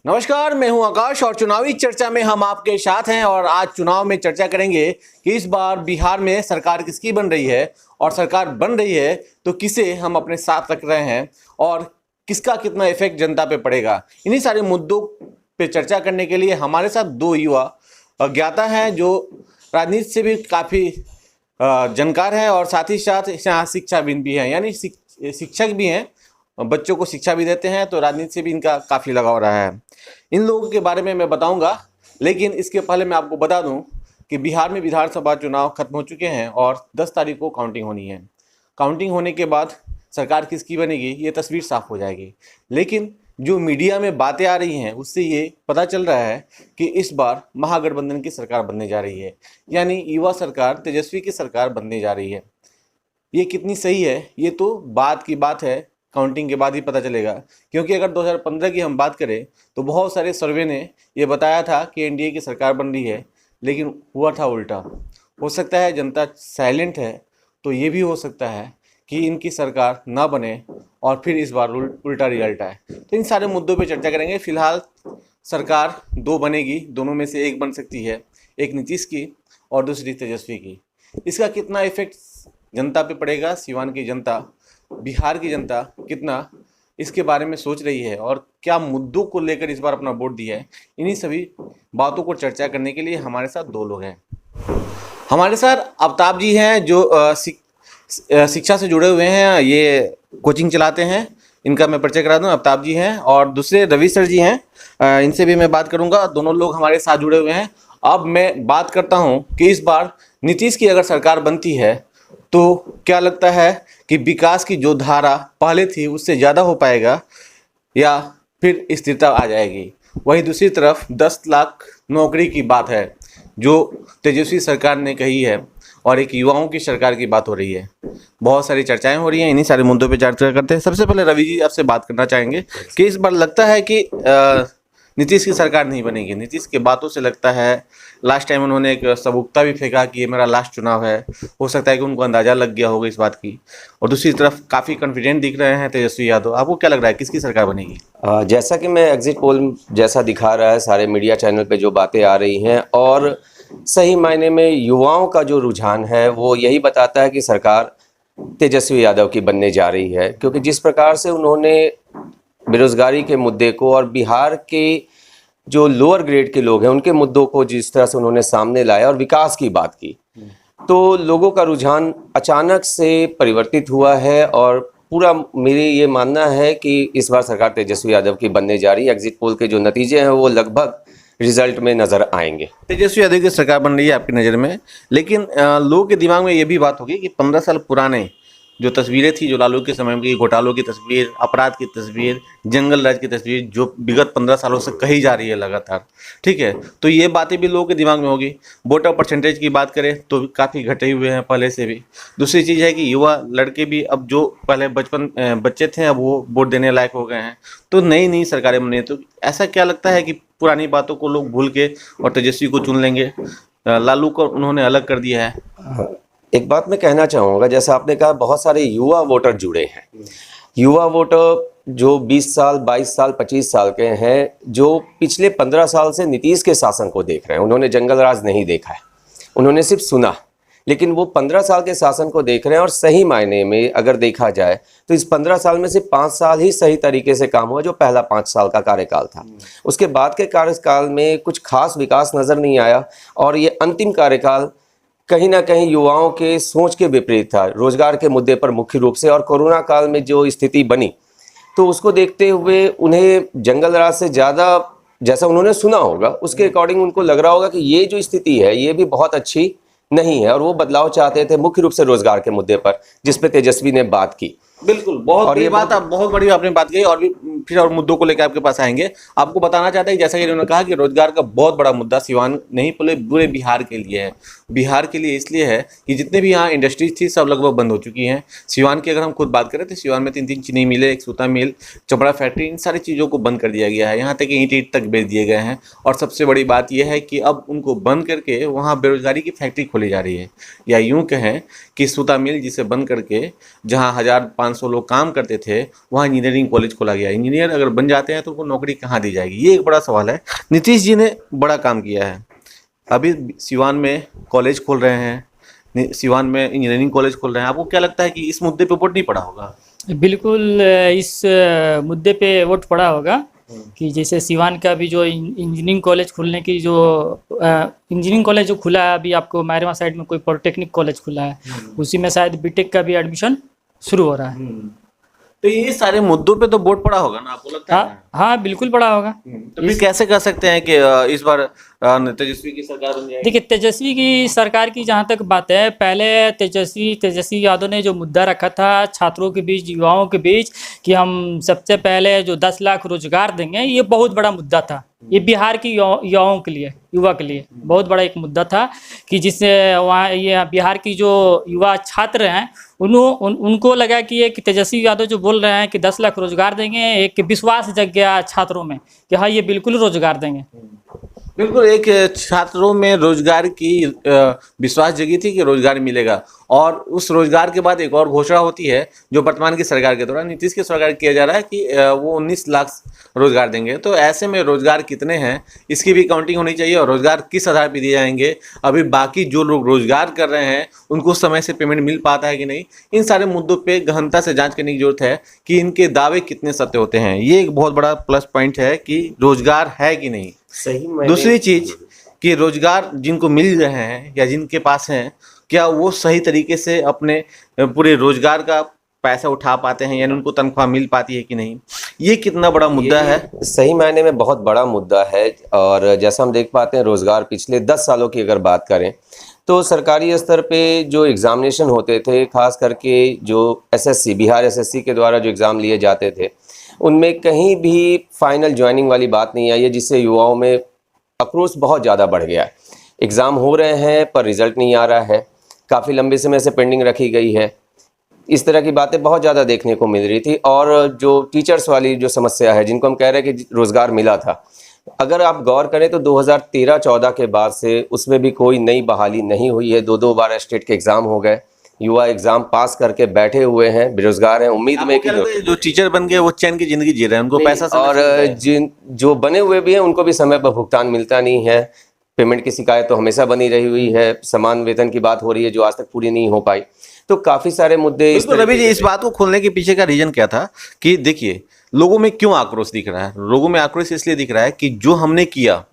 नमस्कार, मैं हूं आकाश और चुनावी चर्चा में हम आपके साथ हैं। और आज चुनाव में चर्चा करेंगे कि इस बार बिहार में सरकार किसकी बन रही है, और सरकार बन रही है तो किसे हम अपने साथ रख रहे हैं और किसका कितना इफेक्ट जनता पे पड़ेगा। इन्हीं सारे मुद्दों पे चर्चा करने के लिए हमारे साथ दो युवा अज्ञाता हैं जो राजनीति से भी काफ़ी जानकार हैं और साथ ही साथ यहाँ शिक्षाविद भी हैं, यानी शिक्षक भी हैं, बच्चों को शिक्षा भी देते हैं। तो राजनीति से भी इनका काफ़ी लगाव रहा है। इन लोगों के बारे में मैं बताऊंगा, लेकिन इसके पहले मैं आपको बता दूं कि बिहार में विधानसभा चुनाव खत्म हो चुके हैं और 10 तारीख को काउंटिंग होनी है। काउंटिंग होने के बाद सरकार किसकी बनेगी ये तस्वीर साफ हो जाएगी। लेकिन जो मीडिया में बातें आ रही हैं उससे ये पता चल रहा है कि इस बार महागठबंधन की सरकार बनने जा रही है, यानी युवा सरकार, तेजस्वी की सरकार बनने जा रही है। ये कितनी सही है ये तो बाद की बात है, काउंटिंग के बाद ही पता चलेगा। क्योंकि अगर 2015 की हम बात करें तो बहुत सारे सर्वे ने ये बताया था कि एनडीए की सरकार बन रही है, लेकिन हुआ था उल्टा। हो सकता है जनता साइलेंट है, तो ये भी हो सकता है कि इनकी सरकार ना बने और फिर इस बार उल्टा रिजल्ट आए। तो इन सारे मुद्दों पे चर्चा करेंगे। फिलहाल सरकार दो बनेगी, दोनों में से एक बन सकती है, एक नीतीश की और दूसरी तेजस्वी की। इसका कितना इफेक्ट जनता पे पड़ेगा, सीवान की जनता, बिहार की जनता कितना इसके बारे में सोच रही है और क्या मुद्दों को लेकर इस बार अपना वोट दिया है, इन्हीं सभी बातों को चर्चा करने के लिए हमारे साथ दो लोग हैं। हमारे साथ अवताब जी हैं जो शिक्षा से जुड़े हुए हैं, ये कोचिंग चलाते हैं। इनका मैं परिचय करा दूं, अवताब जी हैं। और दूसरे रवि सर जी हैं, इनसे भी मैं बात करूंगा। दोनों लोग हमारे साथ जुड़े हुए हैं। अब मैं बात करता हूं कि इस बार नीतीश की अगर सरकार बनती है तो क्या लगता है कि विकास की जो धारा पहले थी उससे ज़्यादा हो पाएगा या फिर स्थिरता आ जाएगी। वहीं दूसरी तरफ 10 लाख नौकरी की बात है जो तेजस्वी सरकार ने कही है और एक युवाओं की सरकार की बात हो रही है। बहुत सारी चर्चाएं हो रही हैं, इन्हीं सारे मुद्दों पे चर्चा करते हैं। सबसे पहले रवि जी आपसे बात करना चाहेंगे कि इस बार लगता है कि नीतीश की सरकार नहीं बनेगी। नीतीश के बातों से लगता है, लास्ट टाइम उन्होंने एक सबूकता भी फेंका कि ये मेरा लास्ट चुनाव है। हो सकता है कि उनको अंदाजा लग गया होगा इस बात की। और दूसरी तरफ काफ़ी कॉन्फिडेंट दिख रहे हैं तेजस्वी यादव। आपको क्या लग रहा है किसकी सरकार बनेगी? जैसा कि मैं एग्जिट पोल जैसा दिखा रहा है, सारे मीडिया चैनल पे जो बातें आ रही हैं और सही मायने में युवाओं का जो रुझान है वो यही बताता है कि सरकार तेजस्वी यादव की बनने जा रही है। क्योंकि जिस प्रकार से उन्होंने बेरोजगारी के मुद्दे को और बिहार के जो लोअर ग्रेड के लोग हैं उनके मुद्दों को जिस तरह से उन्होंने सामने लाया और विकास की बात की, तो लोगों का रुझान अचानक से परिवर्तित हुआ है। और पूरा मेरी ये मानना है कि इस बार सरकार तेजस्वी यादव की बनने जा रही है। एग्जिट पोल के जो नतीजे हैं वो लगभग रिजल्ट में नज़र आएंगे। तेजस्वी यादव की सरकार बन रही है आपकी नज़र में, लेकिन लोगों के दिमाग में ये भी बात होगी कि 15 साल पुराने जो तस्वीरें थी, जो लालू के समय की घोटालों की तस्वीर, अपराध की तस्वीर, जंगल राज की तस्वीर, जो विगत 15 सालों से कही जा रही है लगातार, ठीक है, तो ये बातें भी लोगों के दिमाग में होगी। वोटर परसेंटेज की बात करें तो काफ़ी घटे हुए हैं पहले से भी। दूसरी चीज़ है कि युवा लड़के भी अब जो पहले बच्चे थे अब वो वोट देने लायक हो गए हैं। तो नई नई सरकारें बनी, तो ऐसा क्या लगता है कि पुरानी बातों को लोग भूल के और तेजस्वी को चुन लेंगे? लालू को उन्होंने अलग कर दिया है। एक बात मैं कहना चाहूँगा, जैसा आपने कहा बहुत सारे युवा वोटर जुड़े हैं। युवा वोटर जो 20 साल, 22 साल, 25 साल के हैं, जो पिछले 15 साल से नीतीश के शासन को देख रहे हैं। उन्होंने जंगल राज नहीं देखा है, उन्होंने सिर्फ सुना, लेकिन वो 15 साल के शासन को देख रहे हैं। और सही मायने में अगर देखा जाए तो इस 15 साल में से 5 साल ही सही तरीके से काम हुआ, जो पहला 5 साल का कार्यकाल था। उसके बाद के कार्यकाल में कुछ खास विकास नज़र नहीं आया और ये अंतिम कार्यकाल कहीं ना कहीं युवाओं के सोच के विपरीत था, रोजगार के मुद्दे पर मुख्य रूप से। और कोरोना काल में जो स्थिति बनी तो उसको देखते हुए उन्हें जंगल राज से ज़्यादा, जैसा उन्होंने सुना होगा उसके अकॉर्डिंग उनको लग रहा होगा कि ये जो स्थिति है ये भी बहुत अच्छी नहीं है। और वो बदलाव चाहते थे मुख्य रूप से रोजगार के मुद्दे पर, जिस पे तेजस्वी ने बात की। बिल्कुल, बहुत बड़ी बात, आप बहुत बड़ी आपने बात कही और भी फिर और मुद्दों को लेकर आपके पास आएंगे। आपको बताना चाहते हैं जैसा कि उन्होंने कहा कि रोजगार का बहुत बड़ा मुद्दा सिवान नहीं पूरे बिहार के लिए है। बिहार के लिए इसलिए है कि जितने भी यहाँ इंडस्ट्रीज थी सब लगभग बंद हो चुकी हैं। सिवान की अगर हम खुद बात करें तो सिवान में 3 चीनी मिलें, एक सूता मिल, चमड़ा फैक्ट्री, इन सारी चीज़ों को बंद कर दिया गया है। यहाँ तक कि ईंट तक बेच दिए गए हैं। और सबसे बड़ी बात यह है कि अब उनको बंद करके वहाँ बेरोजगारी की फैक्ट्री खोली जा रही है, या यूँ कहें कि सूता मिल जिसे बंद करके जहाँ 1000 500 लोग काम करते थे वहाँ इंजीनियरिंग कॉलेज खोला गया। इंजीनियर अगर बन जाते हैं तो उनको नौकरी कहाँ दी जाएगी, ये एक बड़ा सवाल है। नीतीश जी ने बड़ा काम किया है, अभी सिवान में कॉलेज खोल रहे हैं, सिवान में इंजीनियरिंग कॉलेज खोल रहे हैं। आपको क्या लगता है कि इस मुद्दे पे वोट नहीं पड़ा होगा? बिल्कुल इस मुद्दे पे वोट पड़ा होगा कि जैसे सिवान का भी जो इंजीनियरिंग कॉलेज खुलने की जो इंजीनियरिंग कॉलेज जो खुला है अभी, आपको मैरवा साइड में कोई पॉलिटेक्निक कॉलेज खुला है, उसी में शायद बीटेक का भी एडमिशन शुरू हो रहा है। तो ये सारे मुद्दों पे तो वोट पड़ा होगा ना, आपको लगता है? हाँ हाँ, बिल्कुल पड़ा होगा। तो फिर कैसे कह सकते हैं कि इस बार तेजस्वी की सरकार बन जाएगी? देखिए, तेजस्वी की सरकार की जहाँ तक बात है, पहले तेजस्वी यादव ने जो मुद्दा रखा था छात्रों के बीच, युवाओं के बीच, कि हम सबसे पहले जो 10 लाख रोजगार देंगे, ये बहुत बड़ा मुद्दा था। ये बिहार की युवाओं के लिए, युवा के लिए बहुत बड़ा एक मुद्दा था कि जिससे वहाँ ये बिहार की जो युवा छात्र हैं उनको लगा कि ये कि तेजस्वी यादव जो बोल रहे हैं कि 10 लाख रोजगार देंगे, एक विश्वास जग गया छात्रों में कि हाँ, ये बिल्कुल रोजगार देंगे। बिल्कुल, एक छात्रों में रोजगार की विश्वास जगी थी कि रोजगार मिलेगा। और उस रोजगार के बाद एक और घोषणा होती है जो वर्तमान की सरकार के दौरान नीतीश की सरकार किया जा रहा है कि वो 19 लाख रोजगार देंगे। तो ऐसे में रोजगार कितने हैं इसकी भी काउंटिंग होनी चाहिए, और रोजगार किस आधार पर दिए जाएंगे, अभी बाकी जो लोग रोजगार कर रहे हैं उनको समय से पेमेंट मिल पाता है कि नहीं, इन सारे मुद्दों पर गहनता से जाँच करने की जरूरत है कि इनके दावे कितने सत्य होते हैं। ये एक बहुत बड़ा प्लस पॉइंट है कि रोजगार है कि नहीं। सही। दूसरी चीज कि रोजगार जिनको मिल रहे हैं या जिनके पास हैं, क्या वो सही तरीके से अपने पूरे रोजगार का पैसा उठा पाते हैं, यानी उनको तनख्वाह मिल पाती है कि नहीं, ये कितना बड़ा मुद्दा है। सही मायने में बहुत बड़ा मुद्दा है। और जैसा हम देख पाते हैं, रोजगार पिछले 10 सालों की अगर बात करें तो सरकारी स्तर पे जो एग्जामिनेशन होते थे, खास करके जो एसएससी, बिहार एसएससी के द्वारा जो एग्ज़ाम लिए जाते थे, उनमें कहीं भी फाइनल ज्वाइनिंग वाली बात नहीं आई है, जिससे युवाओं में आक्रोश बहुत ज़्यादा बढ़ गया है। एग्ज़ाम हो रहे हैं पर रिज़ल्ट नहीं आ रहा है, काफ़ी लंबे समय से पेंडिंग रखी गई है, इस तरह की बातें बहुत ज़्यादा देखने को मिल रही थी। और जो टीचर्स वाली जो समस्या है, जिनको हम कह रहे हैं कि रोज़गार मिला था, अगर आप गौर करें तो 2013-14 के बाद से उसमें भी कोई नई बहाली नहीं हुई है। 2-2 बार स्टेट के एग्ज़ाम हो गए, युवा एग्जाम पास करके बैठे हुए हैं, बेरोजगार हैं। उम्मीद में कि जो टीचर बन गए वो चैन की जिंदगी जी रहे हैं, उनको पैसा और जो बने हुए भी हैं उनको भी समय पर भुगतान मिलता नहीं है। पेमेंट की शिकायत तो हमेशा बनी रही हुई है, समान वेतन की बात हो रही है जो आज तक पूरी नहीं हो पाई। तो काफी सारे मुद्दे। रवि जी, इस बात को खोलने के पीछे का रीजन क्या था कि देखिए लोगों में क्यों आक्रोश दिख रहा है? लोगों में आक्रोश इसलिए दिख रहा है कि जो हमने किया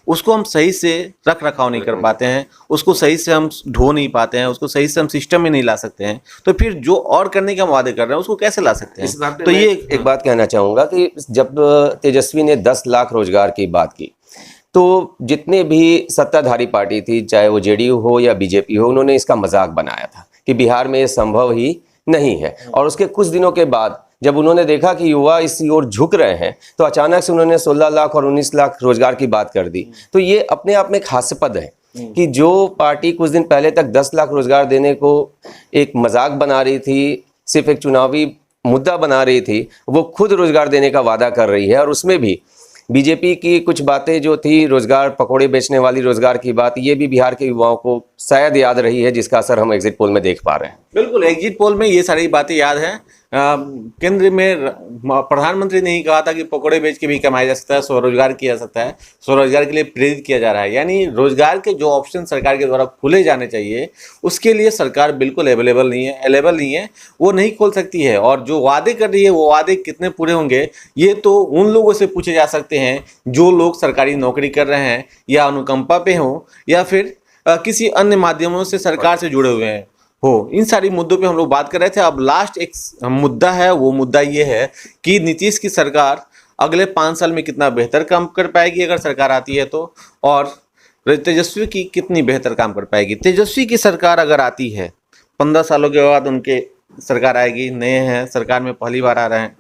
उसको हम सही से रख रखाव नहीं कर पाते हैं, उसको सही से हम ढो नहीं पाते हैं, उसको सही से हम सिस्टम में नहीं ला सकते हैं। तो फिर जो और करने के हम वादे कर रहे हैं उसको कैसे ला सकते हैं? इस बात तो ये एक बात कहना चाहूँगा कि जब तेजस्वी ने 10 लाख रोजगार की बात की तो जितने भी सत्ताधारी पार्टी थी, चाहे वो जेडीयू हो या बीजेपी हो, उन्होंने इसका मजाक बनाया था कि बिहार में ये संभव ही नहीं है। और उसके कुछ दिनों के बाद जब उन्होंने देखा कि युवा इस ओर झुक रहे हैं तो अचानक से उन्होंने 16 लाख और 19 लाख रोजगार की बात कर दी। तो ये अपने आप में एक हास्यास्पद है कि जो पार्टी कुछ दिन पहले तक 10 लाख रोजगार देने को एक मजाक बना रही थी, सिर्फ एक चुनावी मुद्दा बना रही थी, वो खुद रोजगार देने का वादा कर रही है। और उसमें भी बीजेपी की कुछ बातें जो थी, रोजगार, पकौड़े बेचने वाली रोजगार की बात, ये भी बिहार के युवाओं को शायद याद रही है, जिसका असर हम एग्जिट पोल में देख पा रहे हैं। बिल्कुल, एग्जिट पोल में ये सारी बातें याद हैं। केंद्र में प्रधानमंत्री ने ही कहा था कि पकौड़े बेच के भी कमाया जा सकता है, स्वरोजगार किया जा सकता है, स्वरोजगार के लिए प्रेरित किया जा रहा है। यानी रोजगार के जो ऑप्शन सरकार के द्वारा खुले जाने चाहिए उसके लिए सरकार बिल्कुल अवेलेबल नहीं है, वो नहीं खोल सकती है। और जो वादे कर रही है वो वादे कितने पूरे होंगे ये तो उन लोगों से पूछे जा सकते हैं जो लोग सरकारी नौकरी कर रहे हैं या अनुकंपा पे हों या फिर किसी अन्य माध्यमों से सरकार से जुड़े हुए हैं हो। इन सारी मुद्दों पे हम लोग बात कर रहे थे। अब लास्ट एक मुद्दा है, वो मुद्दा ये है कि नीतीश की सरकार अगले 5 साल में कितना बेहतर काम कर पाएगी अगर सरकार आती है तो, और तेजस्वी की कितनी बेहतर काम कर पाएगी। तेजस्वी की सरकार अगर आती है 15 सालों के बाद उनके सरकार आएगी, नए हैं सरकार में पहली बार आ रहे हैं,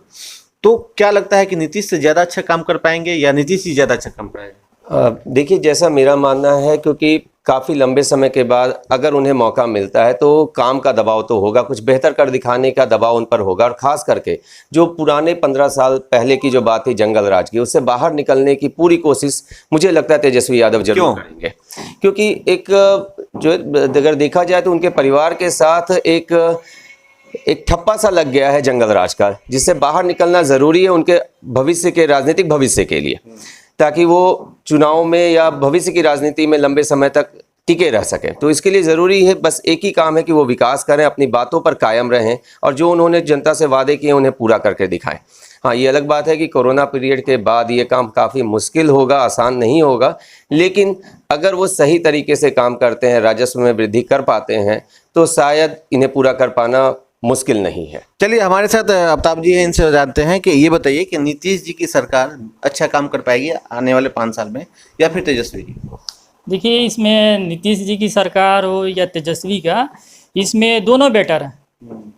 तो क्या लगता है कि नीतीश से ज़्यादा अच्छा काम कर पाएंगे या नीतीश ही ज़्यादा अच्छा काम करेंगे? देखिए, जैसा मेरा मानना है, क्योंकि काफ़ी लंबे समय के बाद अगर उन्हें मौका मिलता है तो काम का दबाव तो होगा, कुछ बेहतर कर दिखाने का दबाव उन पर होगा। और ख़ास करके जो पुराने 15 साल पहले की जो बात थी जंगल राज की, उससे बाहर निकलने की पूरी कोशिश मुझे लगता है तेजस्वी यादव जरूर करेंगे। क्योंकि एक जो अगर देखा जाए तो उनके परिवार के साथ एक एक ठप्पा सा लग गया है जंगल राज का, जिससे बाहर निकलना ज़रूरी है उनके भविष्य के, राजनीतिक भविष्य के लिए, ताकि वो चुनाव में या भविष्य की राजनीति में लंबे समय तक टिके रह सकें। तो इसके लिए ज़रूरी है, बस एक ही काम है कि वो विकास करें, अपनी बातों पर कायम रहें और जो उन्होंने जनता से वादे किए उन्हें पूरा करके दिखाएं। हाँ, ये अलग बात है कि कोरोना पीरियड के बाद ये काम काफ़ी मुश्किल होगा, आसान नहीं होगा, लेकिन अगर वो सही तरीके से काम करते हैं, राजस्व में वृद्धि कर पाते हैं, तो शायद इन्हें पूरा कर पाना मुश्किल नहीं है। चलिए, हमारे साथ अमिताभ जी हैं, इनसे जानते हैं कि ये बताइए कि नीतीश जी की सरकार अच्छा काम कर पाएगी आने वाले 5 साल में या फिर तेजस्वी जी? देखिए, इसमें नीतीश जी की सरकार हो या तेजस्वी का, इसमें दोनों बेटर हैं।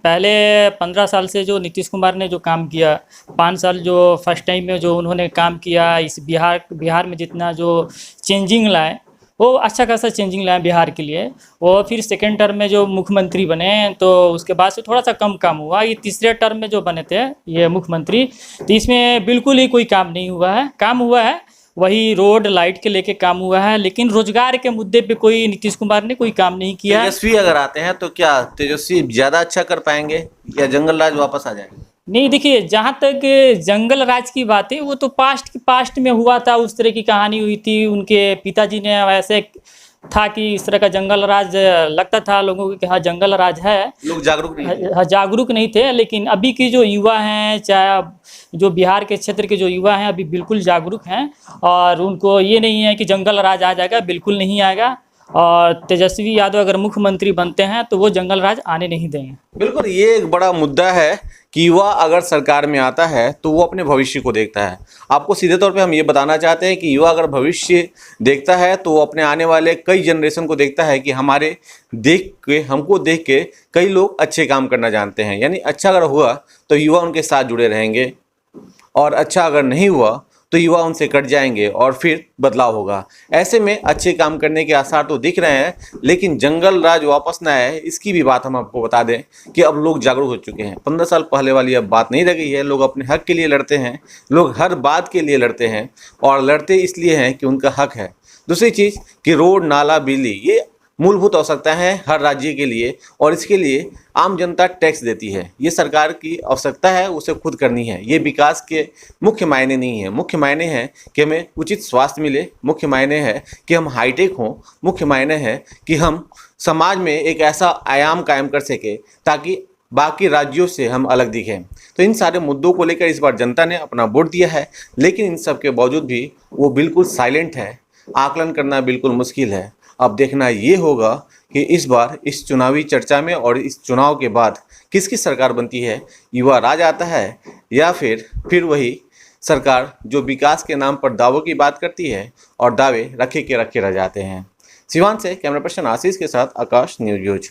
पहले 15 साल से जो नीतीश कुमार ने जो काम किया, 5 साल जो फर्स्ट टाइम में जो उन्होंने काम किया, इस बिहार में जितना जो चेंजिंग लाए, वो अच्छा खासा चेंजिंग लाए बिहार के लिए। और फिर सेकेंड टर्म में जो मुख्यमंत्री बने तो उसके बाद से थोड़ा सा कम काम हुआ। ये तीसरे टर्म में जो बने थे ये मुख्यमंत्री, तो इसमें बिल्कुल ही कोई काम नहीं हुआ है। काम हुआ है वही रोड लाइट के लेके काम हुआ है, लेकिन रोजगार के मुद्दे पे कोई नीतीश कुमार ने कोई काम नहीं किया। तेजस्वी अगर आते हैं तो क्या तेजस्वी ज़्यादा अच्छा कर पाएंगे या जंगल राज वापस आ जाएंगे? नहीं, देखिए, जहाँ तक जंगल राज की बात है वो तो पास्ट में हुआ था, उस तरह की कहानी हुई थी। उनके पिताजी ने वैसे था कि इस तरह का जंगल राज लगता था लोगों को कि हाँ जंगल राज है, लोग जागरूक नहीं थे। हाँ, जागरूक नहीं थे। लेकिन अभी की जो युवा हैं, चाहे जो बिहार के क्षेत्र के जो युवा हैं, अभी बिल्कुल जागरूक हैं और उनको ये नहीं है कि जंगल राज आ जाएगा, बिल्कुल नहीं आएगा। और तेजस्वी यादव अगर मुख्यमंत्री बनते हैं तो वो जंगल राज आने नहीं देंगे। बिल्कुल, ये एक बड़ा मुद्दा है कि युवा अगर सरकार में आता है तो वो अपने भविष्य को देखता है। आपको सीधे तौर पे हम ये बताना चाहते हैं कि युवा अगर भविष्य देखता है तो वो अपने आने वाले कई जनरेशन को देखता है कि हमको देख के कई लोग अच्छे काम करना जानते हैं। यानी अच्छा अगर हुआ तो युवा उनके साथ जुड़े रहेंगे और अच्छा अगर नहीं हुआ तो युवा उनसे कट जाएंगे और फिर बदलाव होगा। ऐसे में अच्छे काम करने के आसार तो दिख रहे हैं, लेकिन जंगल राज वापस न आए इसकी भी बात हम आपको बता दें कि अब लोग जागरूक हो चुके हैं। 15 साल पहले वाली अब बात नहीं रह गई है। लोग अपने हक के लिए लड़ते हैं, लोग हर बात के लिए लड़ते हैं और लड़ते इसलिए हैं कि उनका हक है। दूसरी चीज़ कि रोड, नाला, बिजली ये मूलभूत आवश्यकता है हर राज्य के लिए और इसके लिए आम जनता टैक्स देती है। ये सरकार की आवश्यकता है, उसे खुद करनी है। ये विकास के मुख्य मायने नहीं है। मुख्य मायने हैं कि हमें उचित स्वास्थ्य मिले, मुख्य मायने है कि हम हाईटेक हों, मुख्य मायने है कि हम समाज में एक ऐसा आयाम कायम कर सकें ताकि बाकी राज्यों से हम अलग दिखें। तो इन सारे मुद्दों को लेकर इस बार जनता ने अपना वोट दिया है, लेकिन इन सब के बावजूद भी वो बिल्कुल साइलेंट है। आकलन करना बिल्कुल मुश्किल है। अब देखना ये होगा कि इस बार इस चुनावी चर्चा में और इस चुनाव के बाद किसकी सरकार बनती है। युवा राज आता है या फिर वही सरकार जो विकास के नाम पर दावों की बात करती है और दावे रखे के रखे रह जाते हैं। सिवान से कैमरा पर्सन आशीष के साथ आकाश, न्यूज़।